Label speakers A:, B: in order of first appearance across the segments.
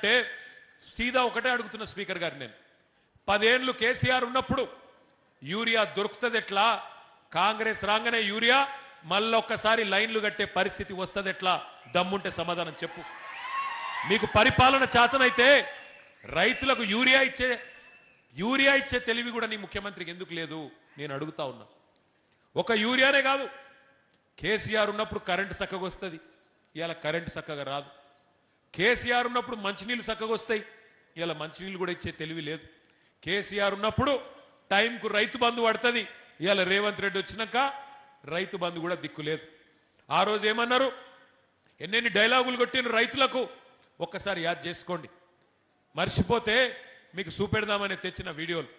A: అంటే సీదా ఒకటే అడుగుతున్న స్పీకర్ గారు, నేను 10 ఏళ్ళు కేసీఆర్ ఉన్నప్పుడు యూరియా దొరుకుతుంది ఎట్లా, కాంగ్రెస్ రాగానే యూరియా మళ్ళొక్కసారి లైన్లు కట్టే పరిస్థితి వస్తుంది ఎట్లా, దమ్ముంటే సమాధానం చెప్పు. మీకు పరిపాలన చేతనైతే రైతులకు యూరియా ఇచ్చే తెలివి కూడా నీ ముఖ్యమంత్రికి ఎందుకు లేదు నేను అడుగుతా ఉన్నా. ఒక యూరియానే కాదు, కేసీఆర్ ఉన్నప్పుడు కరెంటు చక్కగా వస్తుంది, ఇవాళ కరెంటు చక్కగా రాదు. కేసీఆర్ ఉన్నప్పుడు మంచినీళ్ళు చక్కగా వస్తాయి, ఇవాళ మంచినీళ్ళు కూడా ఇచ్చే తెలివి లేదు. కేసీఆర్ ఉన్నప్పుడు టైంకు రైతు బంధు పడుతుంది, ఇవాళ రేవంత్ రెడ్డి వచ్చినాక రైతు బంధు కూడా దిక్కు లేదు. ఆ రోజు ఏమన్నారు, ఎన్నెన్ని డైలాగులు కొట్టిన రైతులకు ఒక్కసారి యాద్ చేసుకోండి. మర్చిపోతే మీకు చూపెడదామని తెచ్చిన వీడియోలు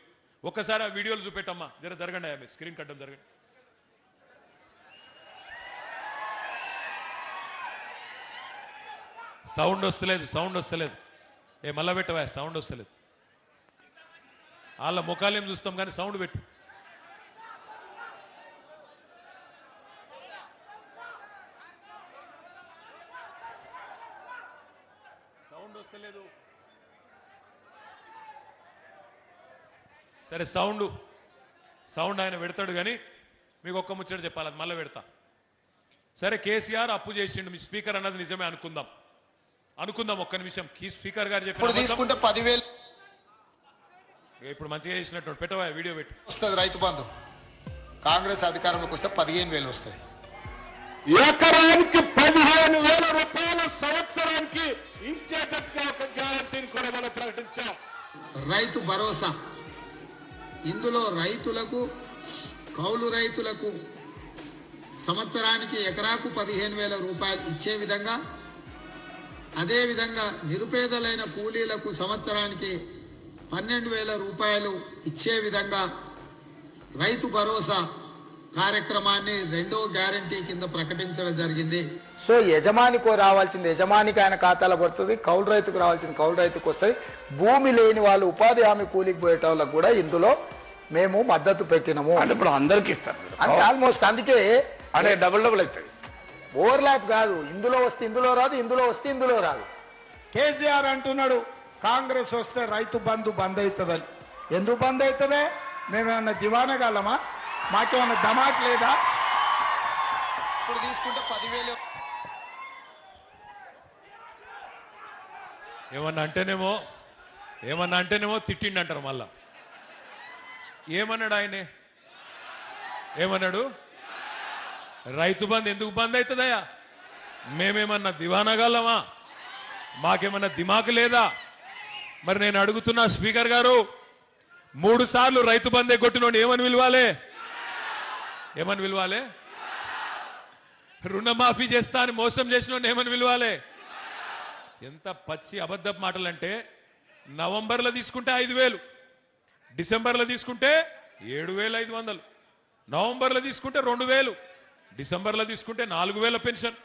A: ఒక్కసారి ఆ వీడియోలు చూపెట్టమ్మా. జరగండి, ఆమె స్క్రీన్ కట్టడం జరగండి. సౌండ్ వస్తలేదు. మళ్ళా పెట్టవా, సౌండ్ వస్తలేదు. వాళ్ళ ముఖాలేం చూస్తాం కానీ సౌండ్ పెట్టు. సౌండ్ వస్తలేదు. సరే సౌండ్ ఆయన పెడతాడు కానీ మీకు ఒక్క ముచ్చట చెప్పాలి, అది మళ్ళీ పెడతా. సరే కేసీఆర్ అప్పు చేసిండు, మీ స్పీకర్ అన్నది నిజమే అనుకుందాం. ఒక్క నిమిషం. స్పీకర్ గారు చెప్పారు
B: తీసుకుంటే 10,000
A: ఇప్పుడు మంచిగా చేసినట్టు పెట్టవా, వీడియో పెట్టు.
B: వస్తుంది రైతు బంధు. కాంగ్రెస్ అధికారంలోకి వస్తే 15,000 వస్తాయి.
C: ఎకరానికి 15,000 రూపాయల సంవత్సరానికి ఇచ్చేటట్టుగా ఒక గ్యారంటీని కూడా మనం ప్రకటించాం.
B: రైతు భరోసా, ఇందులో రైతులకు, కౌలు రైతులకు సంవత్సరానికి ఎకరాకు 15,000 రూపాయలు ఇచ్చే విధంగా, అదేవిధంగా నిరుపేదలైన కూలీలకు సంవత్సరానికి 12,000 రూపాయలు ఇచ్చే విధంగా రైతు భరోసా కార్యక్రమాన్ని 2వ గ్యారంటీ కింద ప్రకటించడం జరిగింది.
D: సో యజమానికి రావాల్సింది యజమానికి ఆయన ఖాతాలో పడుతుంది, కౌలు రైతుకు రావాల్సింది కౌలు రైతుకు వస్తుంది. భూమి లేని వాళ్ళు, ఉపాధి హామీ కూలికి పోయేటోళ్ళకు కూడా ఇందులో మేము మద్దతు పెట్టినాము.
C: అంటే ఇప్పుడు అందరికి ఇస్తారు
D: అంటే ఆల్మోస్ట్, అందుకే
C: అంటే డబుల్ అవుతుంది.
D: ఓవర్లాప్ కాదు, ఇందులో వస్తే ఇందులో రాదు, ఇందులో వస్తే ఇందులో రాదు.
E: కేసీఆర్ అంటున్నాడు కాంగ్రెస్ వస్తే రైతు బంధు బంద్ అవుతుందని. ఎందుకు బంద్ అవుతుందే? మేమేమన్నా దివానగలమా? మాకేమన్నా ధమాక్ లేదా?
B: ఇప్పుడు తీసుకుంటే 10,000
A: ఏమన్నా అంటేనేమో తిట్టిండి అంటారు. మళ్ళా ఏమన్నాడు ఆయనే? ఏమన్నాడు? రైతు బంధు ఎందుకు బంద్ అవుతుందయ్యా? మేమేమన్నా దివానగలమా? మాకేమన్నా దిమాకు లేదా? మరి నేను అడుగుతున్నా స్పీకర్ గారు, 3 సార్లు రైతు బందే కొట్టినోడు ఏమని విలువాలే? రుణమాఫీ చేస్తా అని మోసం చేసినోడు ఏమని విలువాలే? ఎంత పచ్చి అబద్ధపు మాటలంటే, నవంబర్లో తీసుకుంటే 5,000, డిసెంబర్లో తీసుకుంటే 7,500, నవంబర్లో తీసుకుంటే 2,000, డిసెంబర్లో తీసుకుంటే 4,000 పెన్షన్.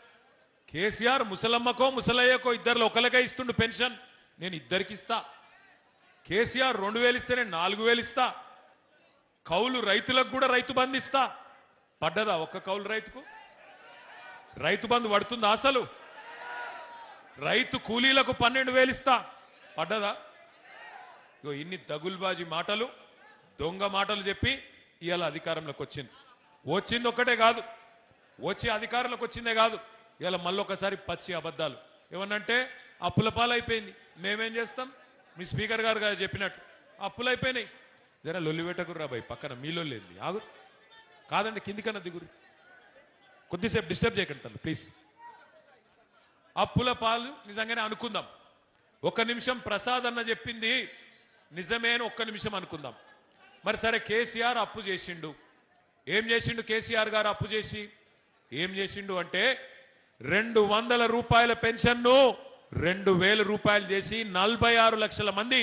A: కేసీఆర్ ముసలమ్మకో ముసలయ్యకో ఇద్దరిలో ఒకరికే ఇస్తుండు పెన్షన్, నేను ఇద్దరికి ఇస్తా. కేసీఆర్ 2,000 ఇస్తే నేను 4,000 ఇస్తా. కౌలు రైతులకు కూడా రైతు బంధు ఇస్తా. పడ్డదా ఒక్క కౌలు రైతుకు? రైతు బంధు పడుతుందా అసలు? రైతు కూలీలకు 12,000 ఇస్తా. పడ్డదా? ఇగో ఇన్ని దగుల్బాజీ మాటలు, దొంగ మాటలు చెప్పి ఇవాళ అధికారంలోకి వచ్చింది ఒక్కటే కాదు, వచ్చి అధికారంలోకి వచ్చిందే కాదు, ఇవాళ మళ్ళొకసారి పచ్చి అబద్ధాలు. ఏమన్నంటే అప్పుల పాలైపోయింది. మేమేం చేస్తాం? మీ స్పీకర్ గారు కదా చెప్పినట్టు అప్పులు అయిపోయినాయి. జరా లొల్లి పెట్టకుర్రా బాయ్, పక్కన మీలో లేదు. ఆగు, కాదండి కిందికన్నా దిగురు, కొద్దిసేపు డిస్టర్బ్ చేయకండి తను ప్లీజ్. అప్పుల పాలు నిజంగానే అనుకుందాం. 1 నిమిషం ప్రసాద్ అన్న చెప్పింది నిజమే అని 1 నిమిషం అనుకుందాం. మరి సరే, కేసీఆర్ అప్పు చేసిండు. ఏం చేసిండు కేసీఆర్ గారు? అప్పు చేసి ఏం చేసిండు అంటే 200 రూపాయల పెన్షన్ను 2,000 రూపాయలు చేసి 46 లక్షల మంది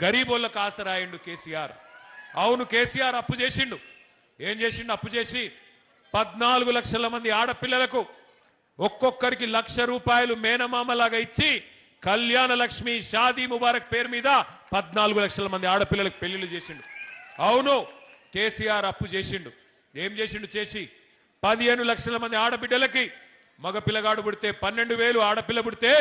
A: గరీబోళ్ళకు ఆసరాయిండు కేసీఆర్. అవును, కేసీఆర్ అప్పు చేసిండు. ఏం చేసిండు? అప్పు చేసి 14 లక్షల మంది ఆడపిల్లలకు ఒక్కొక్కరికి 1,00,000 రూపాయలు మేనమామలాగా ఇచ్చి కళ్యాణ లక్ష్మి షాదీ ముబారక్ పేరు మీద 14 లక్షల మంది ఆడపిల్లలకు పెళ్లిళ్ళు చేసిండు. అవును, కేసీఆర్ అప్పు చేసిండు. ఏం చేసిండు? చేసి 15 లక్షల మంది ఆడబిడ్డలకి, మగ పిల్లగాడు పుడితే 12,000, ఆడపిల్ల పుడితే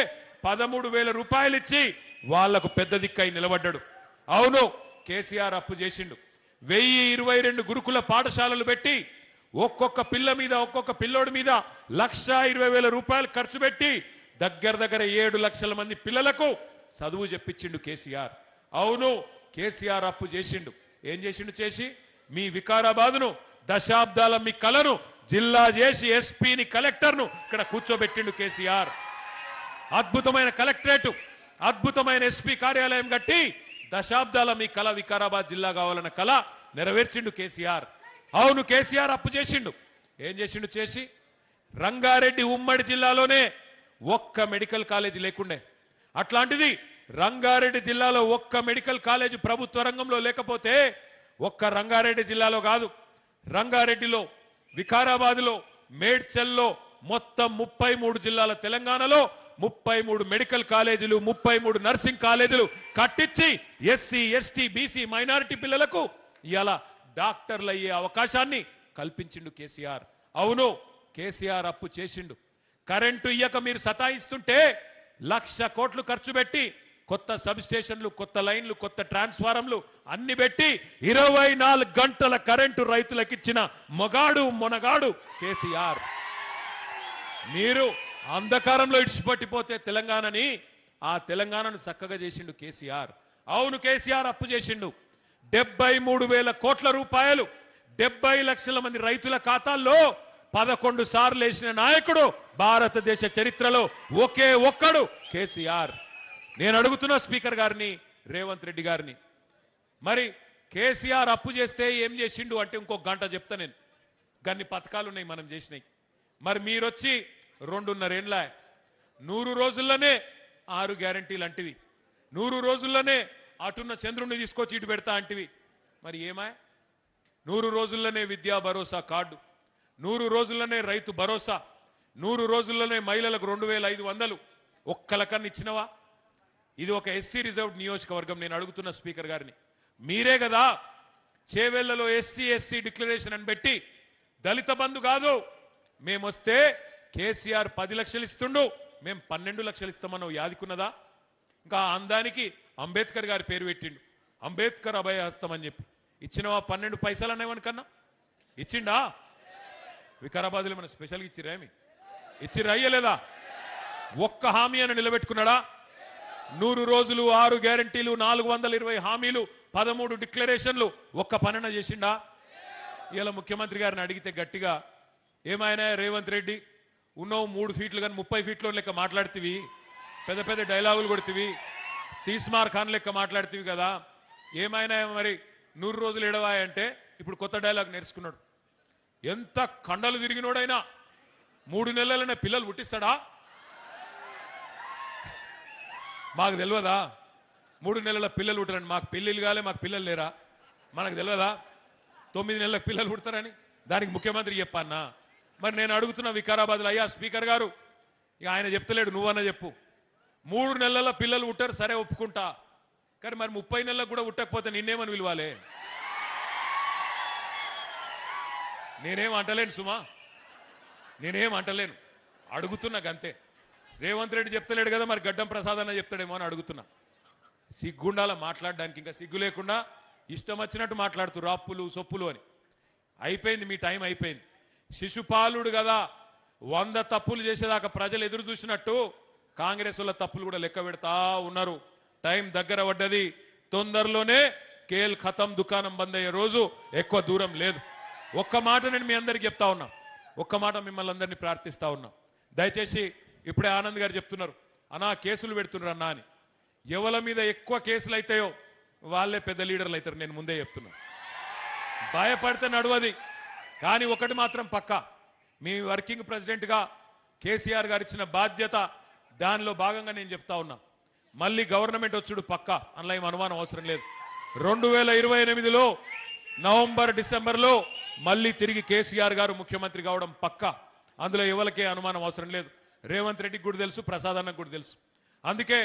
A: 13,000 రూపాయలు ఇచ్చి వాళ్లకు పెద్ద దిక్కై నిలబడ్డాడు. అవును, కేసీఆర్ అప్పు చేసిండు. 1022 గురుకుల పాఠశాలలు పెట్టి ఒక్కొక్క పిల్ల మీద ఒక్కొక్క పిల్లోడి మీద 1,20,000 రూపాయలు ఖర్చు పెట్టి దగ్గర 7 లక్షల మంది పిల్లలకు చదువు చెప్పించిండు కేసీఆర్. అవును, కేసీఆర్ అప్పు చేసిండు. ఏం చేసిండు? చేసి మీ వికారాబాదును దశాబ్దాల మీ కలను జిల్లా చేసి ఎస్పీని కలెక్టర్ను ఇక్కడ కూర్చోబెట్టిండు కేసీఆర్. అద్భుతమైన కలెక్టరేట్, అద్భుతమైన ఎస్పీ కార్యాలయం కట్టి దశాబ్దాల మీ కళ వికారాబాద్ జిల్లా కావాలన్న కళ నెరవేర్చిండు కేసీఆర్. అవును, కేసీఆర్ అప్పు చేసిండు. ఏం చేసిండు? చేసి రంగారెడ్డి ఉమ్మడి జిల్లాలోనే ఒక్క మెడికల్ కాలేజీ లేకుండే. అట్లాంటిది రంగారెడ్డి జిల్లాలో ఒక్క మెడికల్ కాలేజీ ప్రభుత్వ రంగంలో లేకపోతే ఒక్క రంగారెడ్డి జిల్లాలో కాదు, రంగారెడ్డిలో, వికారాబాద్లో, మేడ్చల్లో మొత్తం 33 జిల్లాల తెలంగాణలో 33 మెడికల్ కాలేజీలు, 33 నర్సింగ్ కాలేజీలు కట్టించి ఎస్సీ, ఎస్టీ, బీసీ, మైనారిటీ పిల్లలకు ఇవాళ డాక్టర్లు అయ్యే అవకాశాన్ని కల్పించిండు కేసీఆర్. అవును, కేసీఆర్ అప్పు చేసిండు. కరెంటు ఇయ్యక మీరు సతాయిస్తుంటే 1,00,000 కోట్లు ఖర్చు పెట్టి కొత్త సబ్ స్టేషన్లు, కొత్త లైన్లు, కొత్త ట్రాన్స్ఫారంలు అన్ని పెట్టి 24 గంటల కరెంటు రైతులకు ఇచ్చిన మొనగాడు కేసీఆర్. మీరు అంధకారంలో ఇడిచిపట్టిపోతే తెలంగాణని, ఆ తెలంగాణను చక్కగా చేసిండు కేసీఆర్. అవును, కేసీఆర్ అప్పు చేసిండు. 73,000 కోట్ల రూపాయలు 70 లక్షల మంది రైతుల ఖాతాల్లో 11 సార్లు వేసిన నాయకుడు భారతదేశ చరిత్రలో ఒకే ఒక్కడు కేసీఆర్. నేను అడుగుతున్నా స్పీకర్ గారిని, రేవంత్ రెడ్డి గారిని, మరి కేసీఆర్ అప్పు చేస్తే ఏం చేసిండు అంటే ఇంకో గంట చెప్తా నేను. గన్ని పథకాలు ఉన్నాయి మనం చేసినాయి. మరి మీరొచ్చి 2.5 ఏళ్ళ 100 రోజుల్లోనే 6 గ్యారంటీలు అంటివి, 100 రోజుల్లోనే అటున్న చంద్రుణ్ణి తీసుకొచ్చి ఇటు పెడతా అంటివి. మరి ఏమాయ్? 100 రోజుల్లోనే విద్యా భరోసా కార్డు, 100 రోజుల్లోనే రైతు భరోసా, 100 రోజుల్లోనే మహిళలకు 2,500 ఒక్కలకన్నా ఇచ్చినవా? ఇది ఒక ఎస్సీ రిజర్వ్డ్ నియోజకవర్గం. నేను అడుగుతున్న స్పీకర్ గారిని, మీరే కదా చేవెళ్లలో ఎస్సీ ఎస్సీ డిక్లరేషన్ అని పెట్టి దళిత బంధు కాదు మేమొస్తే కేసీఆర్ 10 లక్షలు ఇస్తుండు, మేము 12 లక్షలు ఇస్తామన్నావు, యాదికున్నదా? ఇంకా అందానికి అంబేద్కర్ గారి పేరు పెట్టిండు, అంబేద్కర్ అభయ హస్తం అని చెప్పి. ఇచ్చినవా 12 పైసలు అనేవనికన్నా? ఇచ్చిండా? వికారాబాద్లో మన స్పెషల్గా ఇచ్చిరా? ఏమి ఇచ్చిరా? అయ్యలేదా? ఒక్క హామీ అని నిలబెట్టుకున్నాడా? 100 రోజులు, 6 గ్యారంటీలు, 420 హామీలు, 13 డిక్లరేషన్లు, ఒక్క పనన చేసిండా? ఇలా ముఖ్యమంత్రి గారిని అడిగితే గట్టిగా, ఏమైనా రేవంత్ రెడ్డి ఉన్నావు 3 ఫీట్లు కానీ 30 ఫీట్లో లెక్క మాట్లాడుతీవి, పెద్ద పెద్ద డైలాగులు కొడుతీవి, తీస్మార్ ఖాన్ లెక్క మాట్లాడుతీవి కదా, ఏమైనా మరి 100 రోజులు ఎడవాయంటే ఇప్పుడు కొత్త డైలాగ్ నేర్చుకున్నాడు. ఎంత కండలు తిరిగినోడైనా 3 నెలలనే పిల్లలు పుట్టిస్తాడా? మాకు తెలియదా? 3 నెలల పిల్లలు పుట్టారని. మాకు పెళ్ళిళ్ళు కాలే, మాకు పిల్లలు లేరా? మనకు తెలియదా 9 నెలలకు పిల్లలు పుడతారని? దానికి ముఖ్యమంత్రి చెప్పన్నా? మరి నేను అడుగుతున్న వికారాబాద్లో, అయ్యా స్పీకర్ గారు, ఇక ఆయన చెప్తలేడు, నువ్వన్నా చెప్పు. 3 నెలల పిల్లలు పుట్టారు, సరే ఒప్పుకుంటా, కానీ మరి 30 నెలలకు కూడా పుట్టకపోతే నిన్నేమని విలువాలే? నేనేం అంటలేను సుమా, నేనేం అంటలేను, అడుగుతున్నా గంతే. రేవంత్ రెడ్డి చెప్తలేడు కదా, మరి గడ్డం ప్రసాద్ అన్న చెప్తాడేమో అని అడుగుతున్నా. సిగ్గుండాల మాట్లాడడానికి, ఇంకా సిగ్గు లేకుండా ఇష్టం వచ్చినట్టు మాట్లాడుతున్నారు, అప్పులు సొప్పులు అని. అయిపోయింది, మీ టైం అయిపోయింది. శిశుపాలుడు కదా 100 తప్పులు చేసేదాకా ప్రజలు ఎదురు చూసినట్టు కాంగ్రెస్ వాళ్ళ తప్పులు కూడా లెక్క పెడతా ఉన్నారు. టైం దగ్గర పడ్డది. తొందరలోనే కేల్ ఖతం దుకాణం బంద్ అయ్యే రోజు ఎక్కువ దూరం లేదు. ఒక్క మాట నేను మీ అందరికి చెప్తా ఉన్నా, ఒక్క మాట మిమ్మల్ని అందరినీ ప్రార్థిస్తా ఉన్నా. దయచేసి ఇప్పుడే ఆనంద్ గారు చెప్తున్నారు, అన్నా కేసులు పెడుతున్నారు అన్నా అని. ఎవల మీద ఎక్కువ కేసులు అవుతాయో వాళ్ళే పెద్ద లీడర్లు అవుతారు. నేను ముందే చెప్తున్నా, భయపడితే నడవది. కానీ ఒకటి మాత్రం పక్కా, మీ వర్కింగ్ ప్రెసిడెంట్గా కేసీఆర్ గారు ఇచ్చిన బాధ్యత, దానిలో భాగంగా నేను చెప్తా ఉన్నా, మళ్ళీ గవర్నమెంట్ వచ్చుడు పక్కా, అందులో ఏం అనుమానం అవసరం లేదు. 2028లో నవంబర్ డిసెంబర్లో మళ్ళీ తిరిగి కేసీఆర్ గారు ముఖ్యమంత్రి కావడం పక్కా, అందులో ఎవరికే అనుమానం అవసరం లేదు. రేవంత్ రెడ్డికి కూడా తెలుసు, ప్రసాద్ అన్నకు కూడా తెలుసు. అందుకే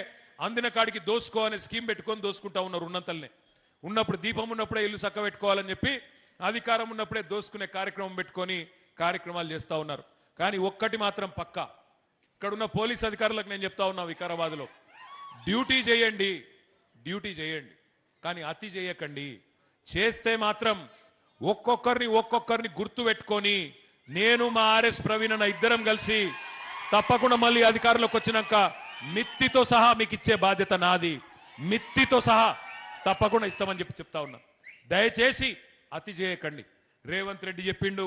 A: అందిన కాడికి దోసుకో అనే స్కీమ్ పెట్టుకొని దోసుకుంటా ఉన్నారు. ఉన్నంతల్నే ఉన్నప్పుడు, దీపం ఉన్నప్పుడే ఇల్లు చక్క పెట్టుకోవాలని చెప్పి, అధికారం ఉన్నప్పుడే దోసుకునే కార్యక్రమం పెట్టుకొని కార్యక్రమాలు చేస్తూ ఉన్నారు. కానీ ఒక్కటి మాత్రం పక్కా, ఇక్కడున్న పోలీస్ అధికారులకు నేను చెప్తా ఉన్నా, వికారాబాద్లో డ్యూటీ చేయండి, డ్యూటీ చేయండి, కానీ అతి చేయకండి. చేస్తే మాత్రం ఒక్కొక్కరిని గుర్తు పెట్టుకొని నేను మా ఆర్ఎస్ ప్రవీణ్ అన్న ఇద్దరం కలిసి తప్పకుండా మళ్ళీ అధికారంలోకి వచ్చినాక మిత్తితో సహా మీకు ఇచ్చే బాధ్యత నాది. మిత్తితో సహా తప్పకుండా ఇస్తామని చెప్తా ఉన్నా. దయచేసి అతి చేయకండి. రేవంత్ రెడ్డి చెప్పిండు,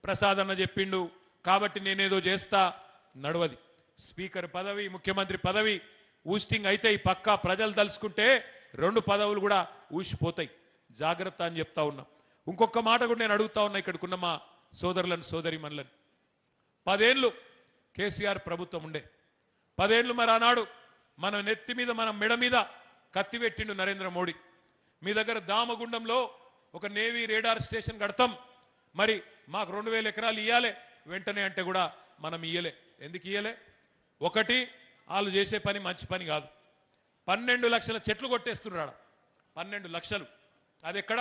A: ప్రసాద్ అన్న చెప్పిండు కాబట్టి నేనేదో చేస్తా, నడవది. స్పీకర్ పదవి, ముఖ్యమంత్రి పదవి ఊస్టింగ్ అయితే ఈ పక్కా ప్రజలు తలుసుకుంటే 2 పదవులు కూడా ఊసిపోతాయి. జాగ్రత్త అని చెప్తా ఉన్నా. ఇంకొక మాట కూడా నేను అడుగుతా ఉన్నా ఇక్కడికున్న మా సోదరులను సోదరిమణులను. 10 ఏళ్ళు కేసీఆర్ ప్రభుత్వం ఉండే, 10 ఏళ్ళు మరి ఆనాడు మన నెత్తి మీద మన మెడ మీద కత్తి పెట్టిండు నరేంద్ర మోడీ. మీ దగ్గర దామగుండంలో ఒక నేవీ రేడార్ స్టేషన్ కడతాం, మరి మాకు 2000 ఎకరాలు ఇయ్యాలి వెంటనే అంటే కూడా మనం ఇయ్యలే. ఎందుకు ఇయ్యలే? ఒకటి, వాళ్ళు చేసే పని మంచి పని కాదు. 12 లక్షల చెట్లు కొట్టేస్తున్నాడు. 12 లక్షలు. అది ఎక్కడ?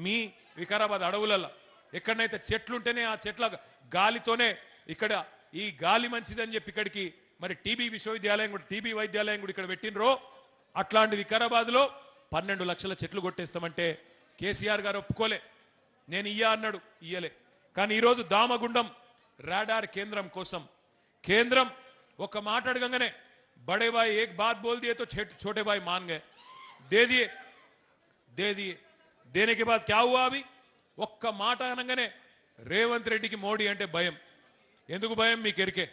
A: మీ వికారాబాద్ అడవులలో. ఎక్కడనైతే చెట్లుంటేనే ఆ చెట్ల గాలితోనే ఇక్కడ ఈ గాలి మంచిదని చెప్పి ఇక్కడికి మరి టీబీ విశ్వవిద్యాలయం కూడా, టీబీ వైద్యాలయం కూడా ఇక్కడ పెట్టినరో అట్లాంటి వికారాబాద్లో 12 లక్షల చెట్లు కొట్టేస్తామంటే కేసీఆర్ గారు ఒప్పుకోలే. నేను ఇయ్యా అన్నాడు, ఇయ్యలే. కానీ ఈరోజు దామగుండం రాడార్ కేంద్రం కోసం కేంద్రం ఒక మాట అడగంగానే బడే భాయ్ ఏక్ బాత్ బోల్ దియే తో छोटे भाई मान गए, दे दिए देने के बाद क्या हुआ? अभी ఒక్క మాట అనగానే రేవంత్ రెడ్డికి మోడీ అంటే భయం. ఎందుకు భయం? మీకు ఎరికే.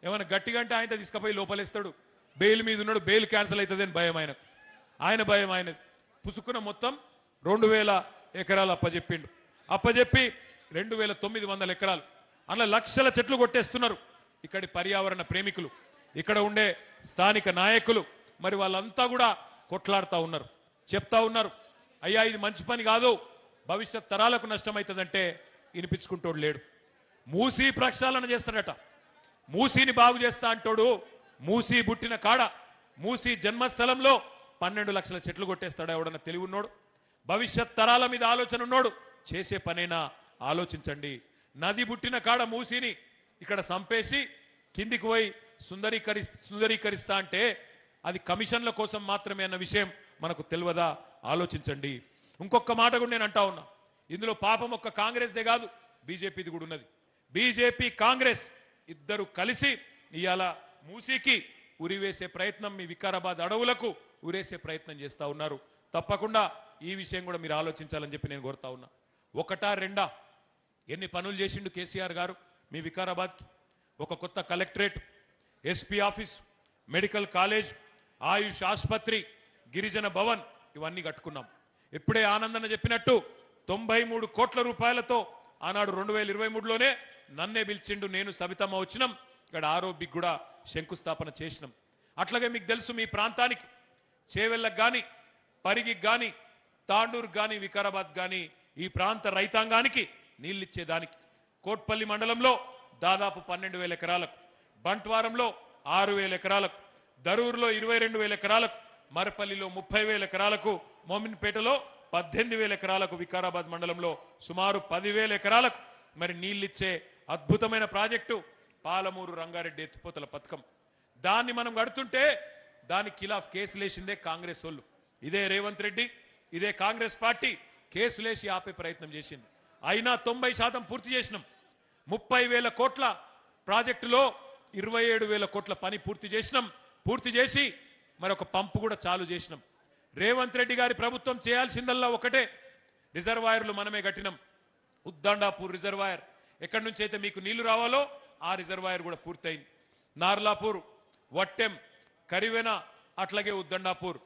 A: ఏమైనా గట్టిగా అంటే ఆయన తీసుకుపోయి లోపలేస్తాడు, బెయిల్ మీద ఉన్నాడు, బెయిల్ క్యాన్సిల్ అవుతుంది అని భయం ఆయనకు. ఆయన భయం ఆయనది. పుసుకున్న మొత్తం 2000 ఎకరాలు అప్పచెప్పిండు. అప్పచెప్పి 2900 ఎకరాలు అలా లక్షల చెట్లు కొట్టేస్తున్నారు. ఇక్కడి పర్యావరణ ప్రేమికులు, ఇక్కడ ఉండే స్థానిక నాయకులు మరి వాళ్ళంతా కూడా కొట్లాడుతూ ఉన్నారు, చెప్తా ఉన్నారు, అయ్యా ఇది మంచి పని కాదు, భవిష్యత్ తరాలకు నష్టమవుతుందంటే వినిపించుకుంటోడు లేడు. మూసీ ప్రక్షాళన చేస్తాడట, మూసీని బాగు చేస్తా అంటోడు. మూసీ పుట్టిన కాడ, మూసీ జన్మస్థలంలో 12 లక్షల చెట్లు కొట్టేస్తాడు ఎవడన్నా తెలివి ఉన్నోడు? భవిష్యత్ తరాల మీద ఆలోచన ఉన్నోడు చేసే పనైనా ఆలోచించండి. నది పుట్టిన కాడ మూసీని ఇక్కడ సంపేసి కిందికి పోయి సుందరీకరిస్తా అంటే అది కమిషన్ల కోసం మాత్రమే అన్న విషయం మనకు తెలియదా? ఆలోచించండి. ఇంకొక మాట కూడా నేను అంటా ఉన్నా, ఇందులో పాపం ఒక్క కాంగ్రెస్దే కాదు, బీజేపీది కూడా ఉన్నది. బీజేపీ కాంగ్రెస్ ఇద్దరు కలిసి ఇవాళ మూసీకి ఉరివేసే ప్రయత్నం, మీ వికారాబాద్ అడవులకు ఉరేసే ప్రయత్నం చేస్తా ఉన్నారు. తప్పకుండా ఈ విషయం కూడా మీరు ఆలోచించాలని చెప్పి నేను కోరుతా ఉన్నా. ఒకటా రెండా ఎన్ని పనులు చేసిండు కేసీఆర్ గారు మీ వికారాబాద్కి? ఒక కొత్త collectorate, SP office, medical college, Ayush ఆసుపత్రి, గిరిజన భవన్ ఇవన్నీ కట్టుకున్నాం. ఇప్పుడే ఆనందన్న చెప్పినట్టు 93 కోట్ల రూపాయలతో ఆనాడు 2023లోనే నన్నే పిలిచిండు, నేను సబితమ్మ వచ్చినాం, ఇక్కడ ఆరోగ్యకి కూడా శంకుస్థాపన చేసినాం. అట్లాగే మీకు తెలుసు మీ ప్రాంతానికి చేవెళ్ళకు కానీ, పరిగికి కానీ, తాండూరుకు కానీ, వికారాబాద్ కానీ ఈ ప్రాంత రైతాంగానికి నీళ్ళిచ్చేదానికి కోట్పల్లి మండలంలో దాదాపు 12,000 ఎకరాలకు, బంట్వారంలో 6,000 ఎకరాలకు, దరూరులో 22,000 ఎకరాలకు, మరపల్లిలో 30,000 ఎకరాలకు, మోమిన్పేటలో 18,000 ఎకరాలకు, వికారాబాద్ మండలంలో సుమారు 10,000 ఎకరాలకు మరి నీళ్ళిచ్చే అద్భుతమైన ప్రాజెక్టు పాలమూరు రంగారెడ్డి ఎత్తిపోతల పథకం. దాన్ని మనం కడుతుంటే దాని ఖిలాఫ్ కేసులేసిందే కాంగ్రెస్ వాళ్ళు. ఇదే రేవంత్ రెడ్డి, ఇదే కాంగ్రెస్ పార్టీ కేసులేసి ఆపే ప్రయత్నం చేసింది. అయినా 90% పూర్తి చేసినాం. 30,000 కోట్ల ప్రాజెక్టులో 27,000 కోట్ల పని పూర్తి చేసినాం. పూర్తి చేసి మరొక పంపు కూడా చాలు చేసినాం. రేవంత్ రెడ్డి గారి ప్రభుత్వం చేయాల్సిందల్లా ఒకటే, రిజర్వాయర్లు మనమే కట్టినాం. ఉద్దండాపూర్ రిజర్వాయర్ ఎక్కడి నుంచి అయితే మీకు నీళ్లు రావాలో ఆ రిజర్వాయర్ కూడా పూర్తయింది. నార్లాపూర్, వట్టెం, కరివెన, అట్లాగే ఉద్దండాపూర్